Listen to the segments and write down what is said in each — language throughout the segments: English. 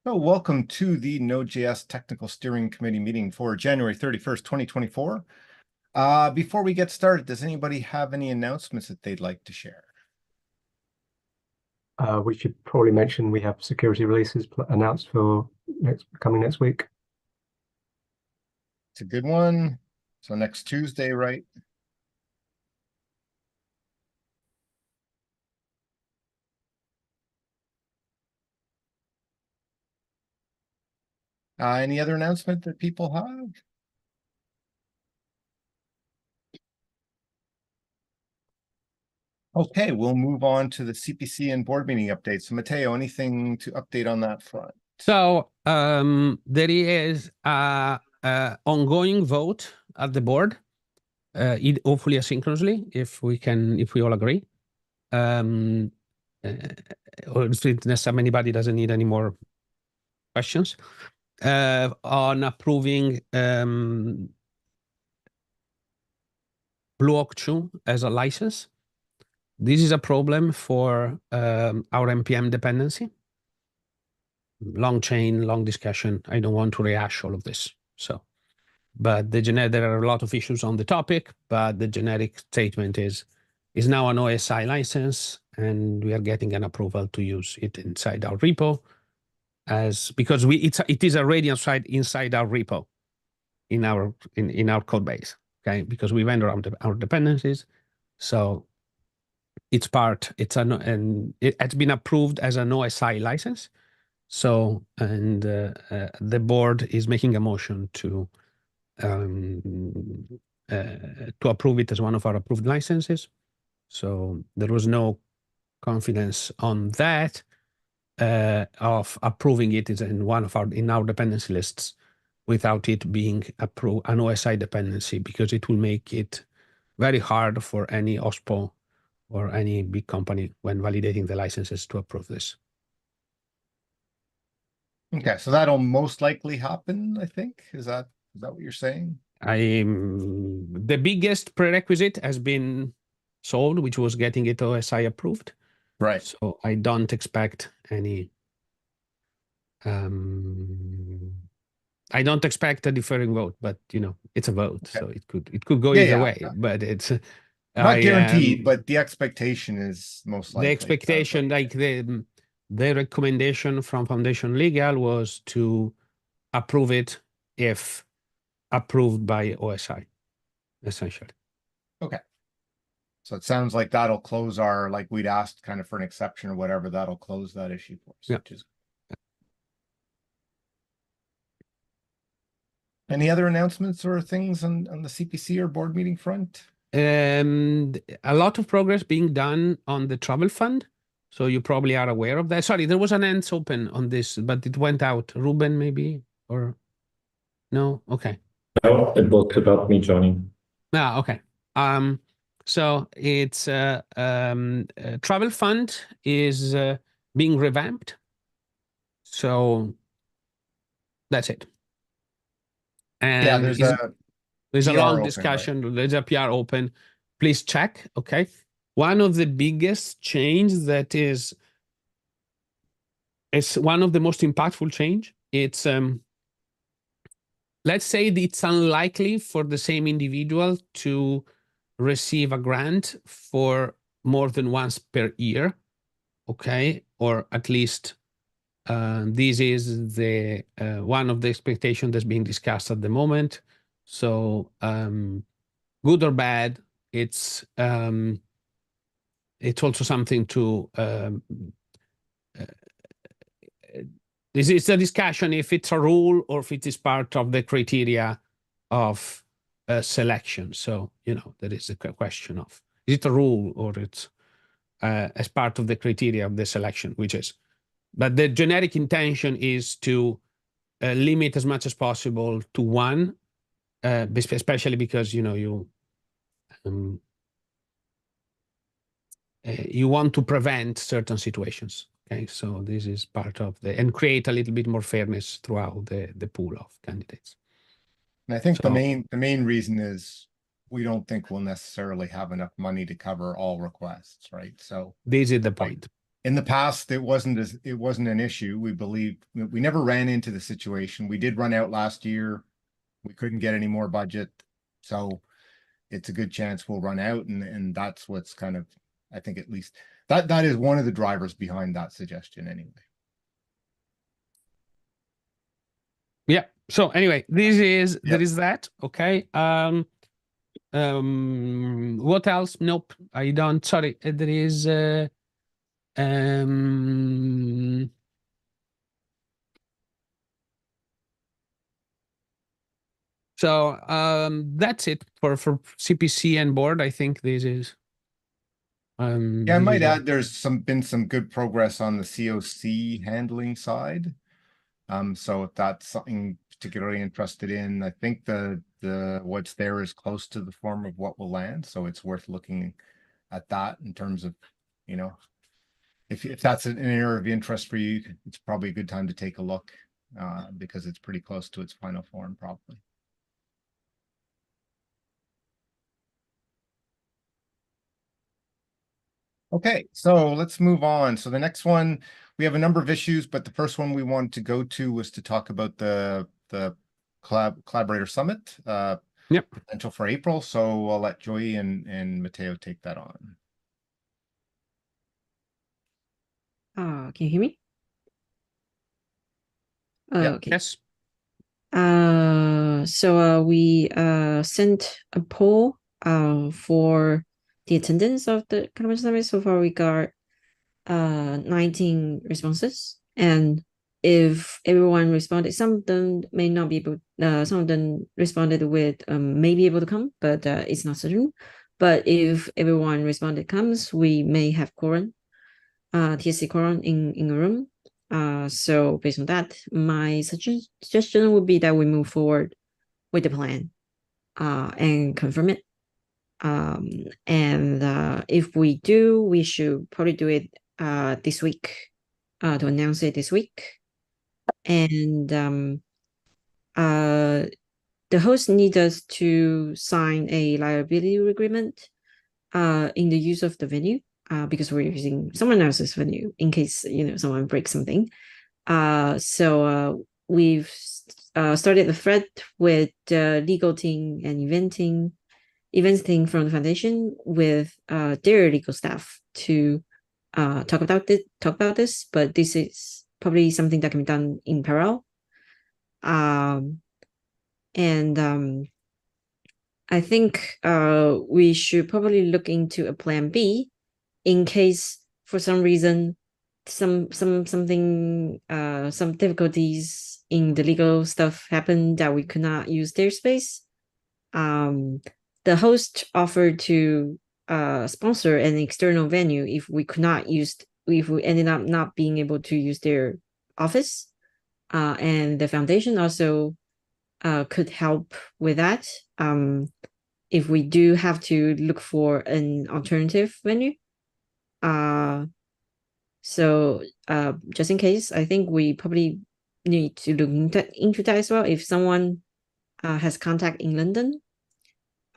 So welcome to the Node.js Technical Steering Committee meeting for January 31st, 2024. Before we get started, does anybody have any announcements that they'd like to share? We should probably mention we have security releases announced for coming next week. It's a good one. So next Tuesday, right? Any other announcement that people have? Okay, we'll move on to the CPC and board meeting updates. So Matteo, anything to update on that front? So there is a ongoing vote at the board, hopefully asynchronously, if we all agree. Or unless anybody doesn't need any more questions on approving Block 2 as a license. This is a problem for our NPM dependency. Long chain, long discussion. I don't want to rehash all of this. But there are a lot of issues on the topic, but the generic statement is now an OSI license, and we are getting an approval to use it inside our repo, because it is already inside our repo in our code base. Okay, because we vendor our dependencies, so and it has been approved as an OSI license. So, and the board is making a motion to approve it as one of our approved licenses. So there was no confidence on that of approving it as in our dependency lists without it being approved an OSI dependency, because it will make it very hard for any OSPO or any big company when validating the licenses to approve this. Okay, so that'll most likely happen, I think. Is that what you're saying? The biggest prerequisite has been solved, which was getting it OSI approved. Right. So I don't expect any. I don't expect a differing vote, but it's a vote, okay. So it could go either way. But it's not guaranteed, but the expectation is most likely. The expectation, like the recommendation from Foundation Legal was to approve it if approved by OSI, essentially. Okay. So it sounds like that'll close like we'd asked kind of for an exception or whatever, that'll close that issue for us. Yeah. Which is... Any other announcements or things on the CPC or board meeting front? A lot of progress being done on the travel fund. So you probably are aware of that. Sorry, there was an ends open on this, but it went out. Ruben, maybe? Or no? Okay. No, it was about me joining. Okay. So it's travel fund is being revamped. So that's it. And yeah, there's a long open, discussion. Right? There's a PR open. Please check. Okay. One of the biggest change that is one of the most impactful change. It's let's say it's unlikely for the same individual to receive a grant for more than once per year. Okay, or at least this is the one of the expectations that's being discussed at the moment. So good or bad, it's also something to this is a discussion if it's a rule or if it is part of the criteria of selection. So there is a question of, is it a rule or it's as part of the criteria of the selection, which is, but the generic intention is to limit as much as possible to one, especially because you want to prevent certain situations. Okay, so this is part of and create a little bit more fairness throughout the pool of candidates. And I think the main reason is we don't think we'll necessarily have enough money to cover all requests, right? So this is the point. In the past, it wasn't an issue. We believe we never ran into the situation. We did run out last year. We couldn't get any more budget. So it's a good chance we'll run out. And that's what's kind of, I think at least that is one of the drivers behind that suggestion anyway. Yeah. So anyway, there Yep. is that. Okay. What else? Nope. I don't. Sorry. There is. Um. So that's it for CPC and board. I think this is. Yeah, I This might is all. add there's been some good progress on the COC handling side. So if that's something particularly interested in, I think the what's there is close to the form of what will land. So it's worth looking at that in terms of, you know, if that's an area of interest for you, it's probably a good time to take a look because it's pretty close to its final form, probably. Okay, so let's move on. So the next one, we have a number of issues, but the first one we wanted to go to was to talk about the collaborator summit Yep. potential for April. So I'll let Joey and Matteo take that on. Can you hear me? Yep. Okay. Yes. So we sent a poll for the attendance of the Cannabis Summit. So far we got 19 responses, and if everyone responded, some of them may not be able, some of them responded with may be able to come, but it's not certain. But if everyone responded comes, we may have quorum, TSC quorum in a room. So based on that, my suggestion would be that we move forward with the plan and confirm it. And if we do, we should probably do it this week to announce it this week. And the host needs us to sign a liability agreement in the use of the venue because we're using someone else's venue in case someone breaks something. So we've started the thread with the legal team and events team from the foundation with their legal staff to talk about this. But this is probably something that can be done in parallel. I think we should probably look into a plan B in case for some reason some difficulties in the legal stuff happen that we could not use their space. The host offered to sponsor an external venue if we ended up not being able to use their office. And the foundation also could help with that if we do have to look for an alternative venue. So just in case, I think we probably need to look into that as well. If someone has contact in London,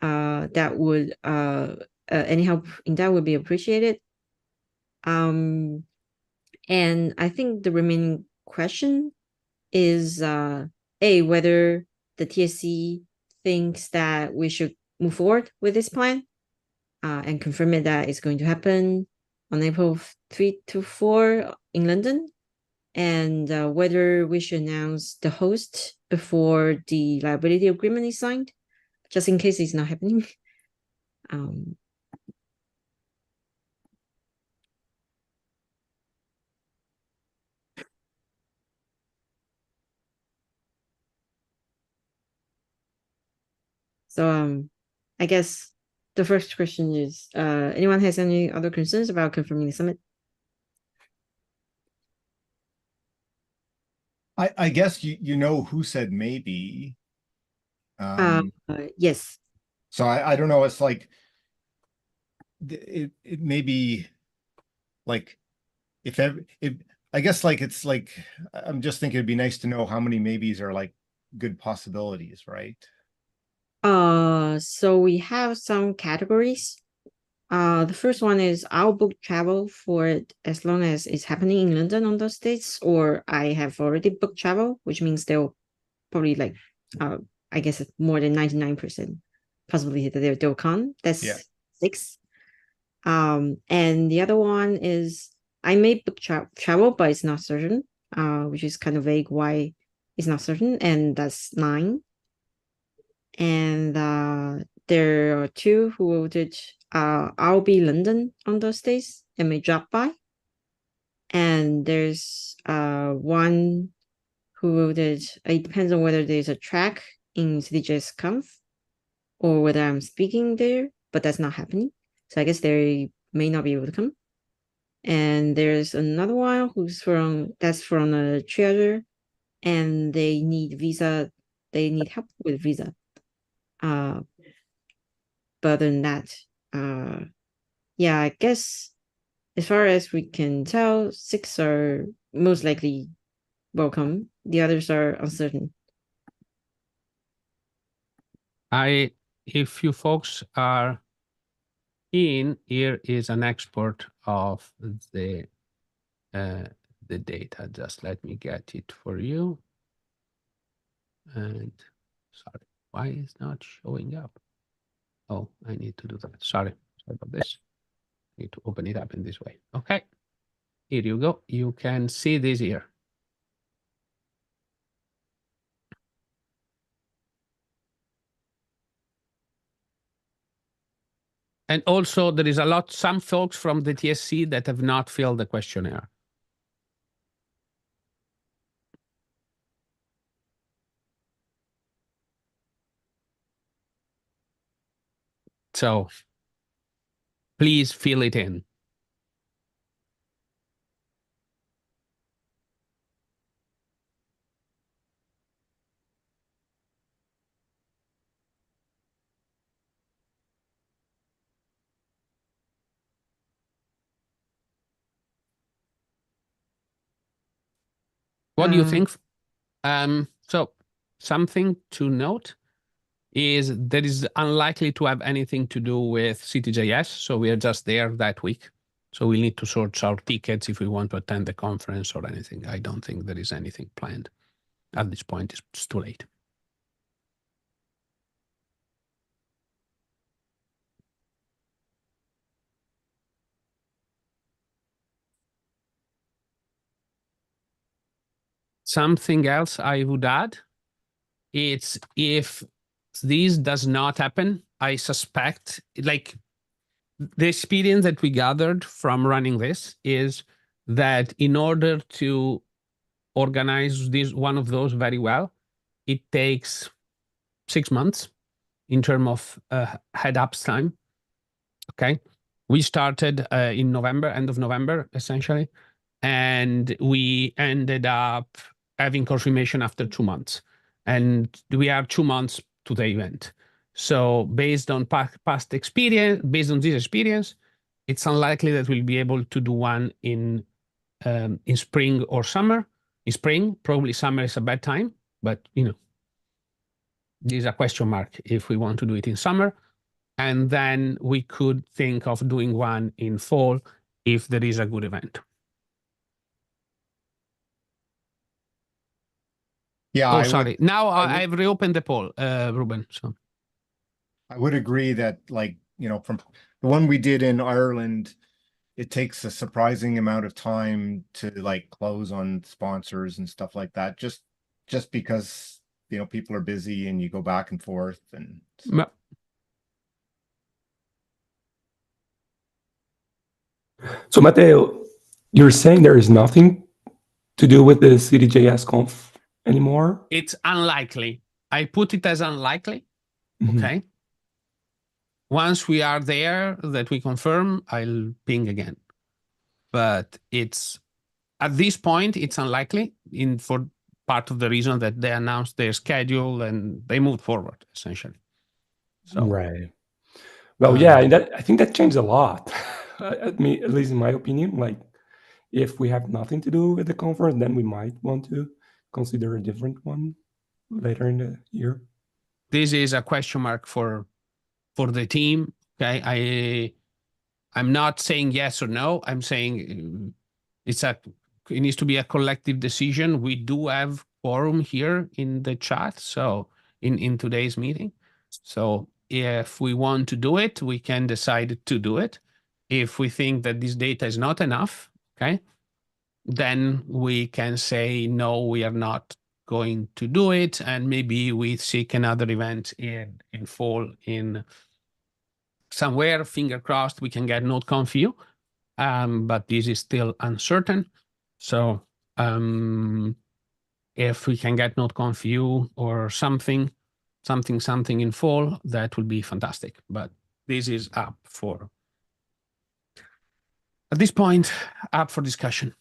that would any help in that would be appreciated. And I think the remaining question is whether the TSC thinks that we should move forward with this plan and confirm it that it's going to happen on April 3 to 4 in London, and whether we should announce the host before the liability agreement is signed, just in case it's not happening. So I guess the first question is, anyone has any other concerns about confirming the summit? I guess you know who said maybe. Yes. So I don't know. It's like it may be like if I guess like it's like I'm just thinking it'd be nice to know how many maybes are like good possibilities, right? So we have some categories. The first one is I'll book travel for it as long as it's happening in London on those dates, or I have already booked travel, which means they'll probably like, I guess it's more than 99% possibility that they'll come. That's Yeah. 6. And the other one is I may book travel, but it's not certain, which is kind of vague why it's not certain, and that's 9. And there are 2 who voted I'll be London on those days and may drop by. And there's 1 who voted it depends on whether there's a track in CityJS Conf or whether I'm speaking there, but that's not happening. So I guess they may not be able to come. And there's another one that's from a treasure, and they need visa. They need help with visa. But other than that, yeah, I guess as far as we can tell, 6 are most likely welcome. The others are uncertain. If you folks are in, here is an export of the data. Just let me get it for you. And sorry, why is not showing up? Oh, I need to do that. Sorry about this. Need to open it up in this way. Okay, here you go. You can see this here. And also there is some folks from the TSC that have not filled the questionnaire. So please fill it in. What do you think? So something to note is that is unlikely to have anything to do with CityJS. So we are just there that week. So we need to sort our tickets if we want to attend the conference or anything. I don't think there is anything planned at this point. It's too late. Something else I would add, it's if this does not happen, I suspect, like the experience that we gathered from running this is that in order to organize one of those very well, it takes 6 months in terms of head-ups time. Okay, we started in November, end of November, essentially, and we ended up having confirmation after 2 months, and we are 2 months to the event. So based on past experience, based on this experience, it's unlikely that we'll be able to do one in spring or summer. In spring, probably summer is a bad time, but there's a question mark if we want to do it in summer. And then we could think of doing one in fall if there is a good event. Yeah. Oh, sorry. Now I've reopened the poll, Ruben. So I would agree that, like, from the one we did in Ireland, it takes a surprising amount of time to like close on sponsors and stuff like that, just because people are busy and you go back and forth, and so. So Matteo, you're saying there is nothing to do with the CityJS Conf anymore? It's unlikely. I put it as unlikely. Mm-hmm. Okay. Once we are there that we confirm, I'll ping again. But it's at this point, it's unlikely for part of the reason that they announced their schedule and they moved forward, essentially. So right. Well, yeah, and I think that changed a lot. At least in my opinion, like if we have nothing to do with the conference, then we might want to consider a different one later in the year. This is a question mark for the team. Okay, I'm not saying yes or no. I'm saying it needs to be a collective decision. We do have quorum here in the chat, so in today's meeting. So if we want to do it, we can decide to do it. If we think that this data is not enough, okay, then we can say, no, we are not going to do it. And maybe we seek another event in fall in somewhere, finger crossed, we can get node.conf.eu. But this is still uncertain. So if we can get node.conf.eu or something in fall, that would be fantastic. But this is up for, at this point, up for discussion.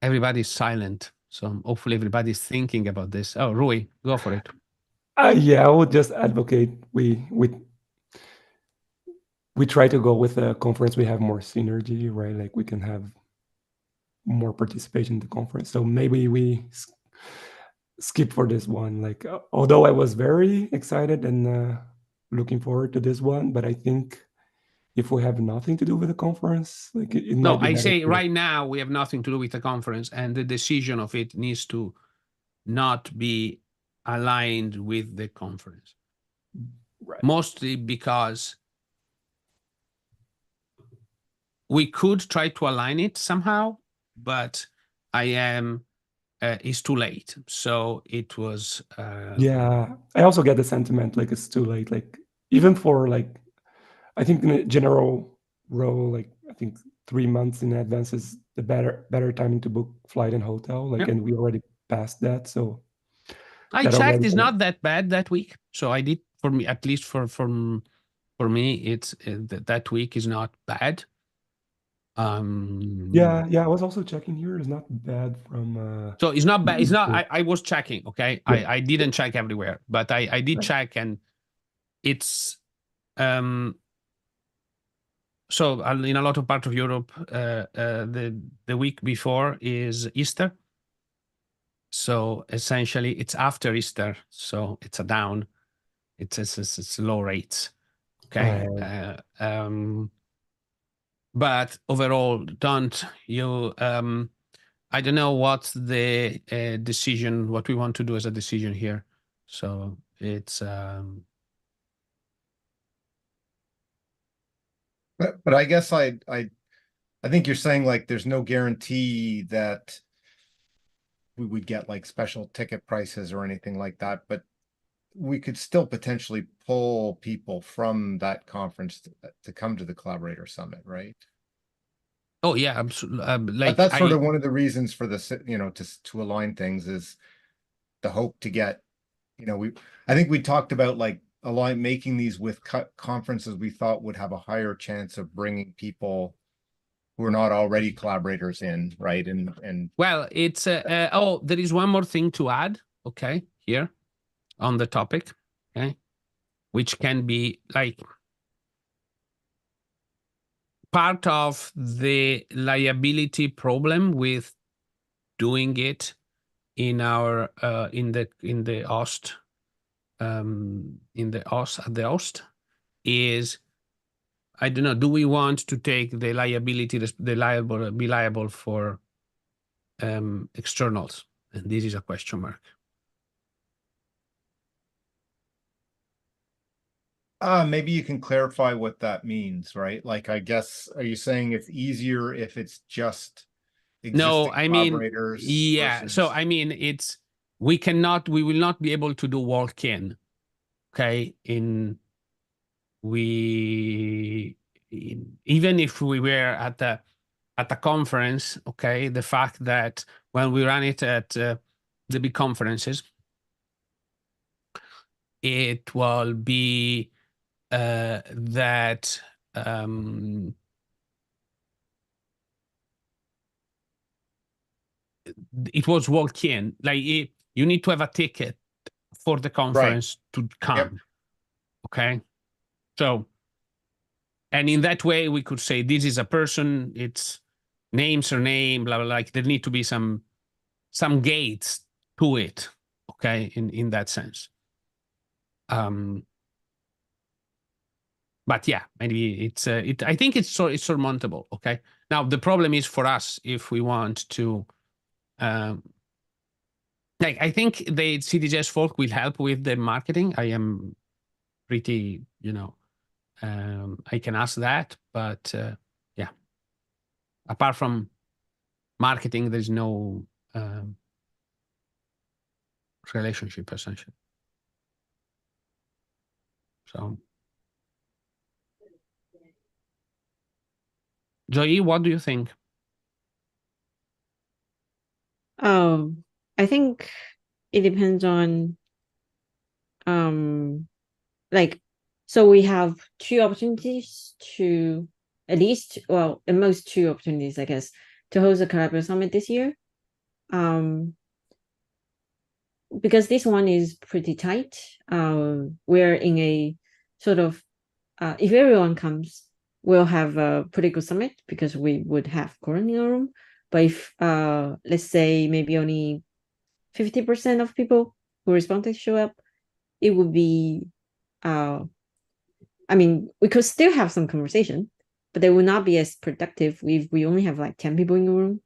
Everybody's silent. So hopefully everybody's thinking about this. Oh, Rui, go for it. Yeah, I would just advocate we try to go with a conference we have more synergy, right? Like we can have more participation in the conference. So maybe we skip for this one. Like although I was very excited and looking forward to this one, but I think if we have nothing to do with the conference, like it No, might be I better say to- right now we have nothing to do with the conference, and the decision of it needs to not be aligned with the conference. Right. Mostly because we could try to align it somehow, but it's too late. So it was. Yeah, I also get the sentiment like it's too late. Like even for like, I think in a general role, like I think 3 months in advance is the better timing to book flight and hotel. Like, Yeah. and we already passed that, so I that checked, already- it's not that bad that week. So I did, for me, at least for me, it's that week is not bad. Yeah, I was also checking here. It's not bad from. So it's not bad. It's not. I was checking. Okay, Yeah. I didn't check everywhere, but I did check, and it's so in a lot of parts of Europe, the week before is Easter. So essentially, it's after Easter, so it's a down. It's low rates. Okay. But overall, don't you? I don't know what's the decision. What we want to do as a decision here. So it's. But I guess I think you're saying like there's no guarantee that we would get like special ticket prices or anything like that, but we could still potentially pull people from that conference to come to the Collaborator Summit, right? Oh yeah, absolutely. But Like that's sort of one of the reasons for this, to align things is the hope to get, I think we talked about like making these with conferences we thought would have a higher chance of bringing people who are not already collaborators in, right? And well, it's oh, there is one more thing to add. Okay, here on the topic, okay, which can be like part of the liability problem with doing it in our in the host at the host is, I don't know, do we want to take the liability, be liable for externals? And this is a question mark. maybe you can clarify what that means, right? Like, I guess, are you saying it's easier if it's just No, existing I mean, collaborators yeah. versus... So I mean, we will not be able to do walk-in. Okay, even if we were at a conference, okay, the fact that when we run it at the big conferences, it will be that it was walk-in. Like you need to have a ticket for the conference to come. Yep. Okay, so, and in that way we could say this is a person. It's name, surname, blah, blah, like there need to be some gates to it, okay, in that sense. But yeah, maybe it's I think it's surmountable, okay? Now the problem is for us if we want to like I think the CDJS folk will help with the marketing. I am pretty, I can ask that, but yeah. Apart from marketing, there's no relationship essentially. So, Joey, what do you think? I think it depends on like, so we have two opportunities to at least, well, at most two opportunities, I guess, to host a collaborative summit this year. Because this one is pretty tight. We're in a sort of if everyone comes, we'll have a pretty good summit because we would have Corin in a room. But if let's say maybe only 50% of people who responded show up, it would be I mean, we could still have some conversation, but they will not be as productive if we only have like 10 people in the room.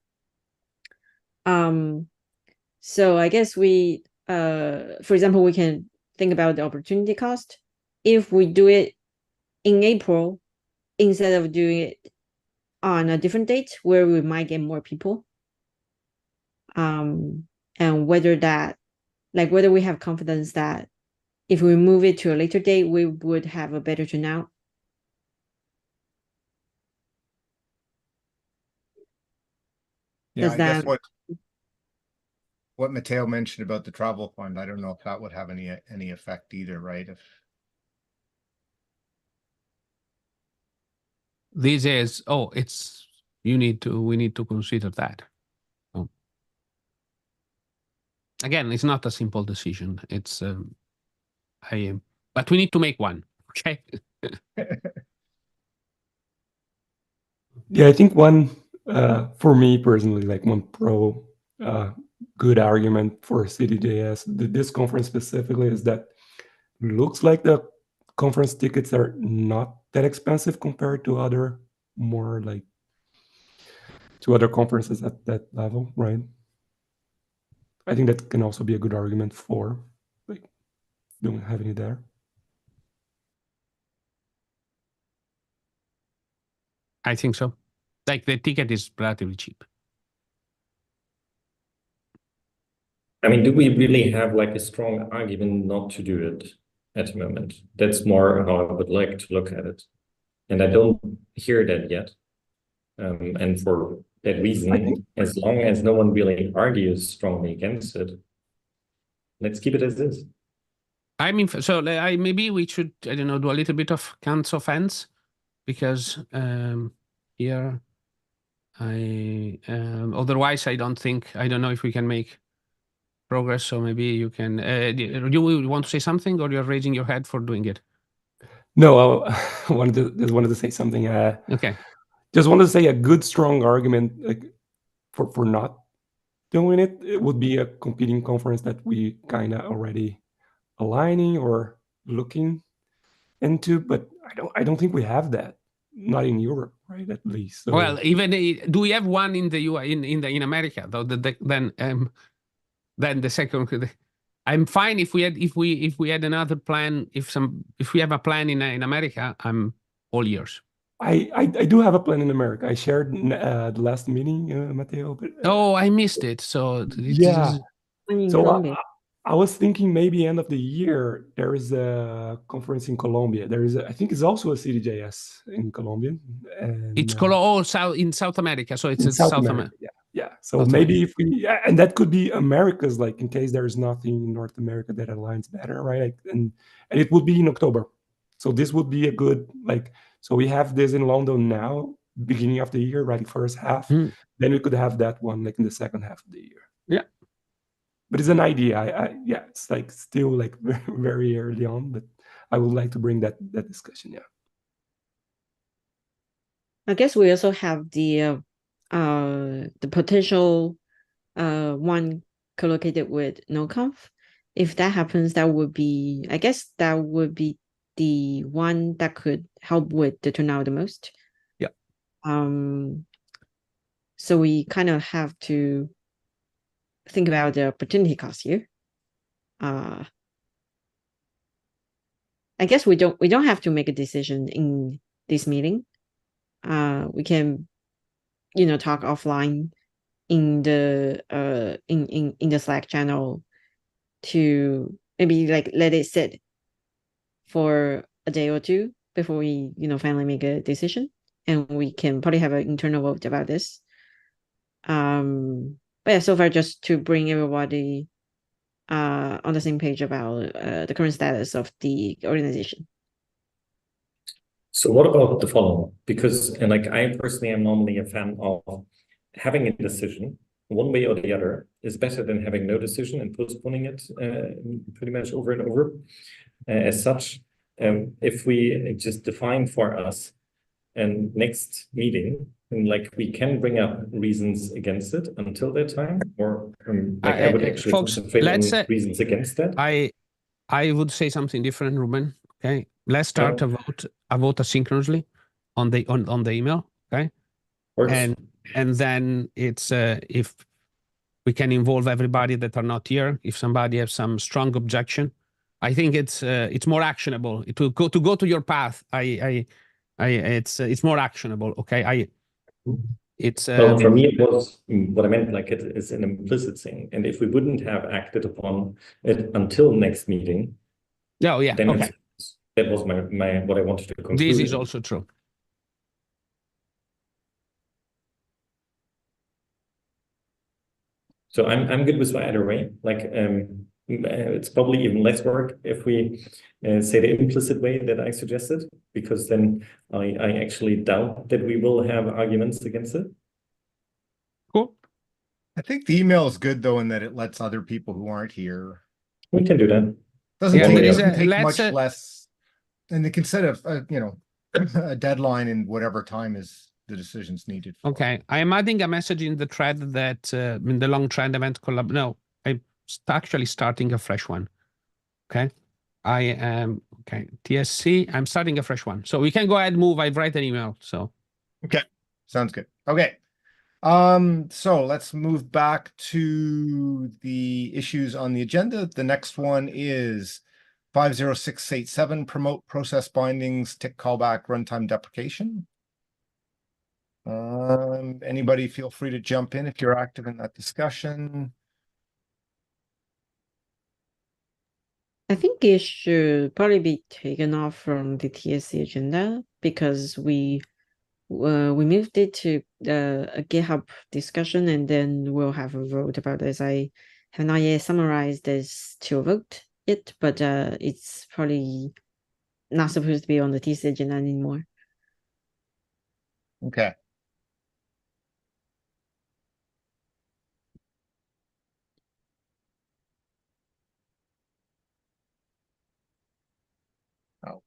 So I guess we for example, we can think about the opportunity cost. If we do it in April instead of doing it on a different date where we might get more people, and whether we have confidence that if we move it to a later date, we would have a better turnout. Yeah, I guess what Matteo mentioned about the travel fund, I don't know if that would have any effect either, right? If This is we need to consider that. Again, it's not a simple decision. It's but we need to make one. Okay. Yeah, I think one for me personally, like one good argument for CDJS, this conference specifically, is that looks like the conference tickets are not that expensive compared to other other conferences at that level, right? I think that can also be a good argument for like having it there. I think so. Like the ticket is relatively cheap. I mean, do we really have like a strong argument not to do it at the moment? That's more how I would like to look at it. And I don't hear that yet. And for that reason, as long as no one really argues strongly against it, let's keep it as is. I mean, so maybe we should, I don't know, do a little bit of counts of fans, because here otherwise I don't know if we can make progress. So maybe you can, do you want to say something, or you're raising your head for doing it? No, I wanted to say something. Okay. Just wanted to say a good, strong argument like for not doing it. It would be a competing conference that we kind of already aligning or looking into, but I don't think we have that. Not in Europe, right? At least. So, well, even do we have one in the US, in America? Though then the second. I'm fine if we had another plan. If we have a plan in America, I'm all ears. I do have a plan in America. I shared the last meeting, Matteo. But, I missed it. So yeah. So I was thinking maybe end of the year there is a conference in Colombia. There is I think it's also a CDJS in Colombia. And, it's in South America. So it's in South South America. Yeah. So South maybe if and that could be America's, like in case there is nothing in North America that aligns better, right? And it would be in October. So this would be a good so we have this in London now, beginning of the year, right? First half. Then we could have that one like in the second half of the year. Yeah. But it's an idea. It's like still like very early on, but I would like to bring that discussion. Yeah. I guess we also have the the potential one co-located with noconf. If that happens, that would be, I guess that would be the one that could help with the turnout the most. Yeah. So we kind of have to think about the opportunity cost here. I guess we don't have to make a decision in this meeting. We can, talk offline in the in the Slack channel to maybe like let it sit for a day or two before we finally make a decision, and we can probably have an internal vote about this. But yeah, so far just to bring everybody on the same page about the current status of the organization. So what about the following? Because, and like I personally am normally a fan of having a decision one way or the other is better than having no decision and postponing it pretty much over and over. As such, if we just define for us and next meeting, and like we can bring up reasons against it until that time, or like I would actually folks, concentrate let's on reasons against that. I would say something different, Ruben. Okay, let's start a vote asynchronously on the email. Okay, Works. and then it's if we can involve everybody that are not here. If somebody has some strong objection, I think it's more actionable to go to your path. It's more actionable. Okay, Well, for me, it was what I meant. Like it is an implicit thing, and if we wouldn't have acted upon it until next meeting, oh yeah, then okay, that was my what I wanted to conclude. this is also true. So I'm good with either way. Like it's probably even less work if we say the implicit way that I suggested, because then I actually doubt that we will have arguments against it. Cool. I think the email is good though, in that it lets other people who aren't here. We can do that. Doesn't Yeah, take, there is doesn't a- take let's, much less, and they can set a deadline in whatever time is the decision's needed for. Okay, I am adding a message in the thread that in the long trend event collab. No, I'm actually starting a fresh one. Okay, I am okay. TSC. I'm starting a fresh one, so we can go ahead and move. I've write an email. So Okay, sounds good. Okay. So let's move back to the issues on the agenda. The next one is 50687, promote process bindings, tick callback, runtime deprecation. Anybody feel free to jump in if you're active in that discussion. I think it should probably be taken off from the TSC agenda because we moved it to a GitHub discussion, and then we'll have a vote about this. I have not yet summarized this to a vote yet, but it's probably not supposed to be on the TSC agenda anymore. Okay.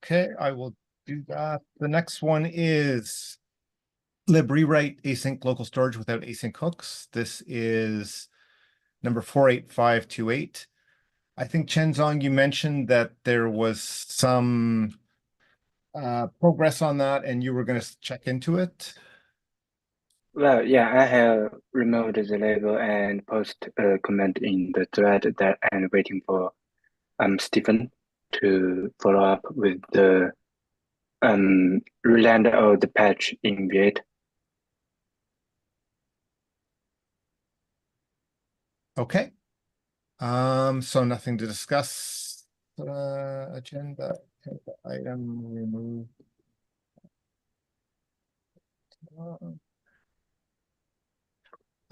Okay, I will do that. The next one is lib rewrite async local storage without async hooks. This is number 48528. I think Chenzong, you mentioned that there was some progress on that and you were going to check into it. Well, yeah, I have removed the label and post a comment in the thread that I'm waiting for Stephen to follow up with the reland of the patch in V8. Okay. So nothing to discuss. Agenda item removed.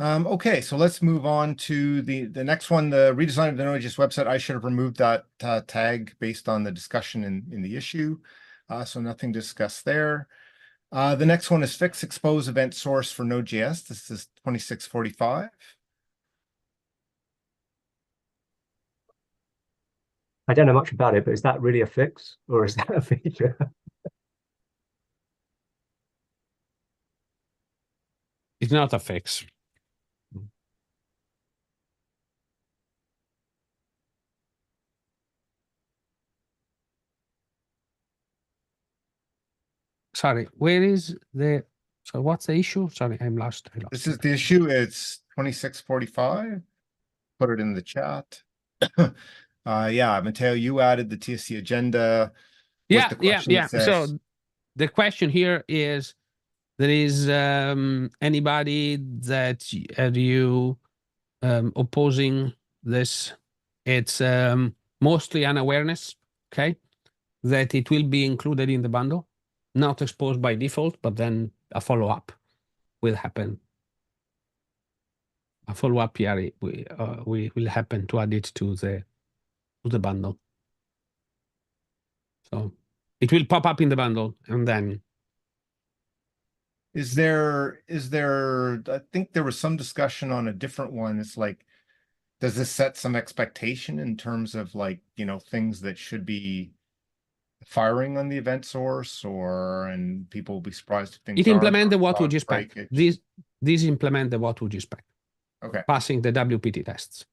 Okay, so let's move on to the next one, the redesign of the Node.js website. I should have removed that tag based on the discussion in the issue. So nothing to discuss there. The next one is fix expose event source for Node.js. This is 2645. I don't know much about it, but is that really a fix or is that a feature? It's not a fix. Sorry, where is the, so what's the issue? Sorry, I'm lost. I lost This is it. the issue. It's 2645. Put it in the chat. Yeah, Matteo, you added the TSC agenda. With Yeah, the question that says, So the question here is, there is anybody that are you opposing this? It's mostly an awareness, okay, that it will be included in the bundle, not exposed by default, but then a follow-up will happen. A follow-up here will happen to add it to the bundle. So it will pop up in the bundle, and then is there, I think there was some discussion on a different one. It's like, does this set some expectation in terms of like, things that should be firing on the event source, and people will be surprised if things it aren't, implement or the what cause would you expect. breakage? These implement the what would you expect, Okay. passing the WPT tests.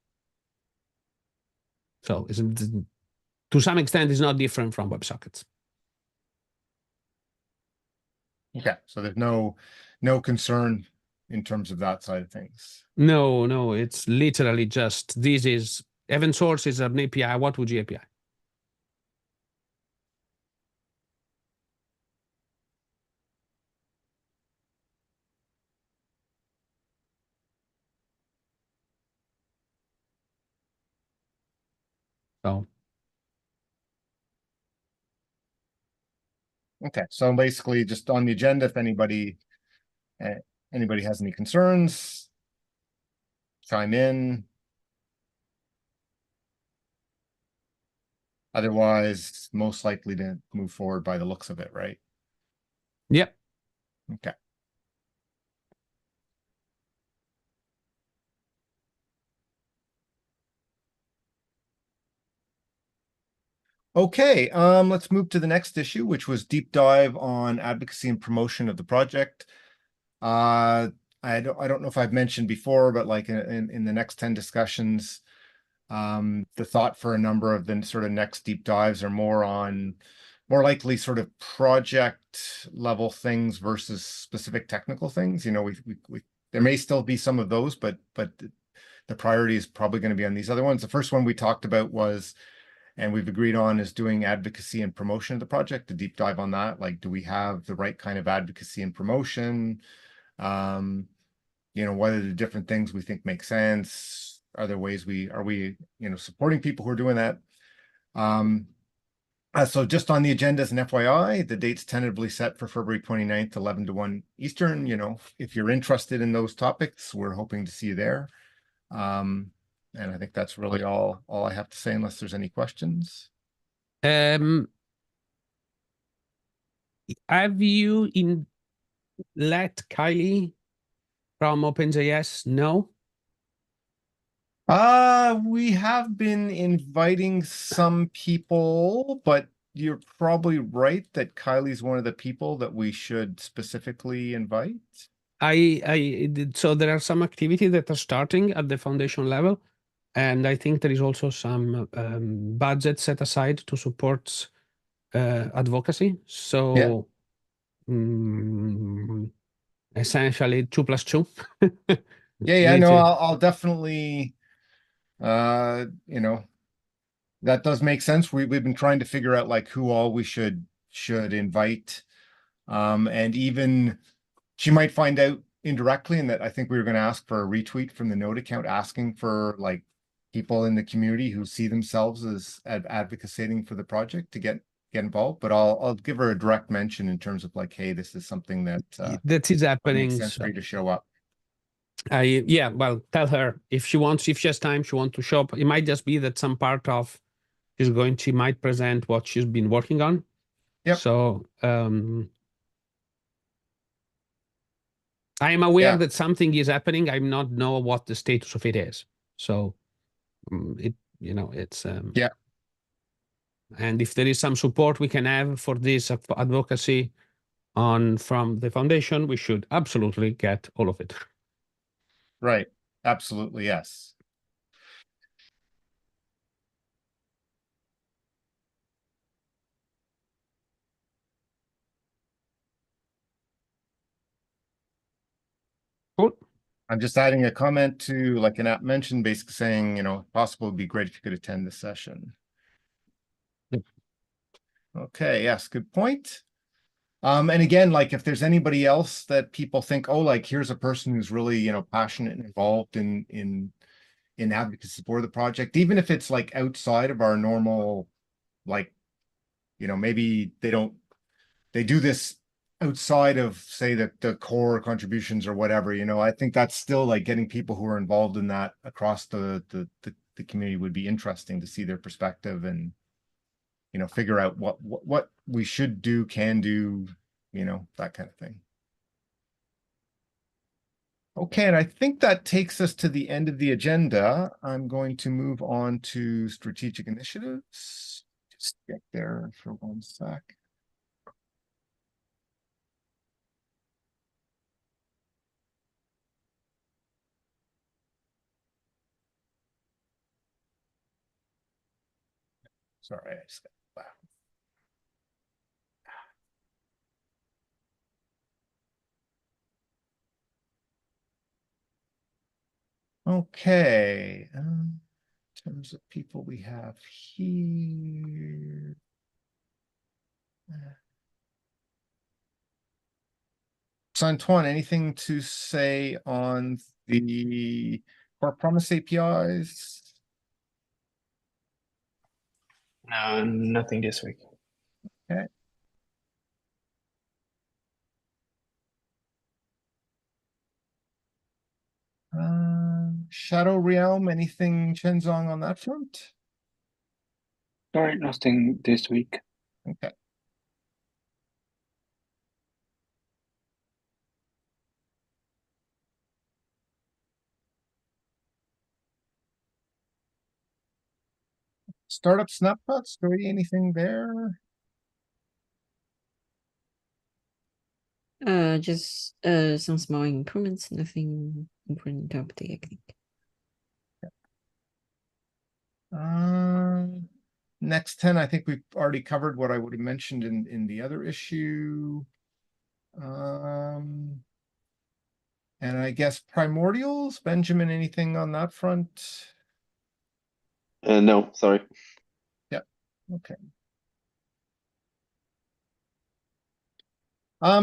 So to some extent, it's not different from WebSockets. Okay, so there's no concern in terms of that side of things. No, it's literally just, this is, event source is an API, what would you API? So Okay, so basically just on the agenda, if anybody has any concerns, chime in. Otherwise, most likely to move forward by the looks of it, right? yep. Okay. Okay, let's move to the next issue, which was deep dive on advocacy and promotion of the project. I don't know if I've mentioned before, but like in the next 10 discussions, the thought for a number of the sort of next deep dives are more likely sort of project level things versus specific technical things. We there may still be some of those, but the priority is probably going to be on these other ones. The first one we talked about was, and we've agreed on, is doing advocacy and promotion of the project, a deep dive on that. Like, do we have the right kind of advocacy and promotion? What are the different things we think make sense? Are there ways are we supporting people who are doing that? So just on the agenda as an FYI, the date's tentatively set for February 29th, 11 to 1 Eastern. If you're interested in those topics, we're hoping to see you there. And I think that's really all I have to say, unless there's any questions. Have you let Kylie from OpenJS know? We have been inviting some people, but you're probably right that Kylie's one of the people that we should specifically invite. So there are some activities that are starting at the foundation level, and I think there is also some budget set aside to support advocacy. So essentially 2 + 2. Yeah, no, I'll definitely, that does make sense. We've been trying to figure out like who all we should invite. And even she might find out indirectly, and that I think we were going to ask for a retweet from the Node account asking for like people in the community who see themselves as advocating for the project to get involved. But I'll give her a direct mention in terms of like, hey, this is something that is happening. Makes sense for you to show up. Well, tell her if she has time, she wants to show up. It might just be that some part of she might present what she's been working on. Yep. So I am aware that something is happening. I not know what the status of it is. So it's yeah. And if there is some support we can have for this advocacy on from the foundation, we should absolutely get all of it. Right. Absolutely, yes. Cool. I'm just adding a comment to like an app mentioned, basically saying, if possible, it'd be great if you could attend this session. Yep. Okay, yes, good point. And again, like if there's anybody else that people think, oh, like here's a person who's really, passionate and involved in advocacy for the project, even if it's like outside of our normal, like, maybe they do this outside of say the core contributions or whatever, I think that's still like getting people who are involved in that across the community would be interesting to see their perspective and figure out what we should do, can do, that kind of thing. Okay, and I think that takes us to the end of the agenda. I'm going to move on to strategic initiatives. Just get there for 1 sec. Sorry, I just got wow. Okay, in terms of people we have here. So Antoine, anything to say on the core promise APIs? No, nothing this week. Okay. Shadow Realm, anything Chenzong on that front? All right, nothing this week. Okay. Startup snapshots, Cody, anything there? Just some small improvements, nothing important to update, I think. Next 10, I think we've already covered what I would have mentioned in the other issue. And I guess primordials, Benjamin, anything on that front? No, sorry. Yeah, okay.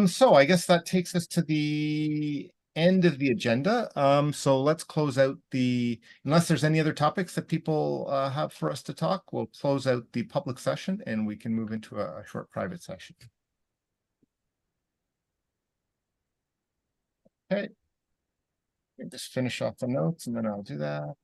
So I guess that takes us to the end of the agenda. So let's close out unless there's any other topics that people have for us to talk, we'll close out the public session and we can move into a short private session. Okay. Just finish off the notes and then I'll do that.